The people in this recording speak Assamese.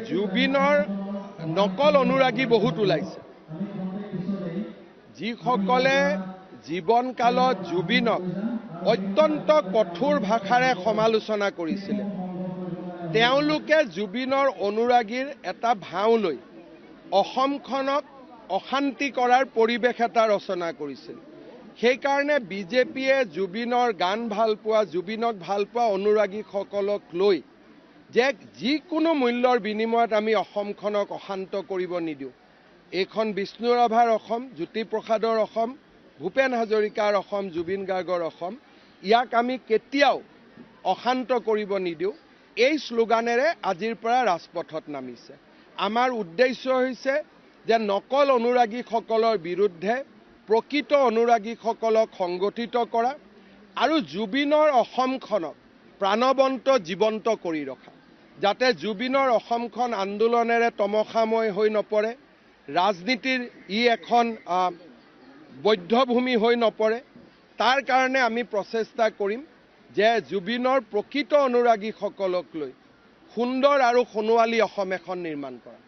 জুবিনৰ নকল অনুৰাগী বহুত ওলাইছে, যিসকলে জীৱনকালত জুবিনক অত্যন্ত কঠোৰ ভাষাৰে সমালোচনা কৰিছিলে। তেওঁলোকে জুবিনৰ অনুৰাগীৰ এটা ভাও লৈ অসমখনক অশান্তি কৰাৰ পৰিৱেশ এটা ৰচনা কৰিছিল। সেইকাৰণে বিজেপিয়ে জুবিনৰ গান ভাল পোৱা, জুবিনক ভাল পোৱা অনুৰাগীসকলক লৈ যে যিকোনো মূল্যৰ বিনিময়ত আমি অসমখনক অশান্ত কৰিব নিদিওঁ। এইখন বিষ্ণু ৰাভাৰ অসম, জ্যোতিপ্ৰসাদৰ অসম, ভূপেন হাজৰিকাৰ অসম, জুবিন গাৰ্গৰ অসম, ইয়াক আমি কেতিয়াও অশান্ত কৰিব নিদিওঁ। এই শ্লোগানেৰে আজিৰ পৰা ৰাজপথত নামিছে। আমাৰ উদ্দেশ্য হৈছে যে নকল অনুৰাগীসকলৰ বিৰুদ্ধে প্ৰকৃত অনুৰাগীসকলক সংগঠিত কৰা আৰু জুবিনৰ অসমখনক প্ৰাণৱন্ত জীৱন্ত কৰি ৰখা, যাতে জুবিনৰ অসমখন আন্দোলনেৰে তমসাময় হৈ নপৰে, ৰাজনীতিৰ এখন বধ্যভূমি হৈ নপৰে। তাৰ কাৰণে আমি প্ৰচেষ্টা কৰিম যে জুবিনৰ প্ৰকৃত অনুৰাগীসকলক লৈ সুন্দৰ আৰু সোণোৱালী অসম এখন নিৰ্মাণ কৰা।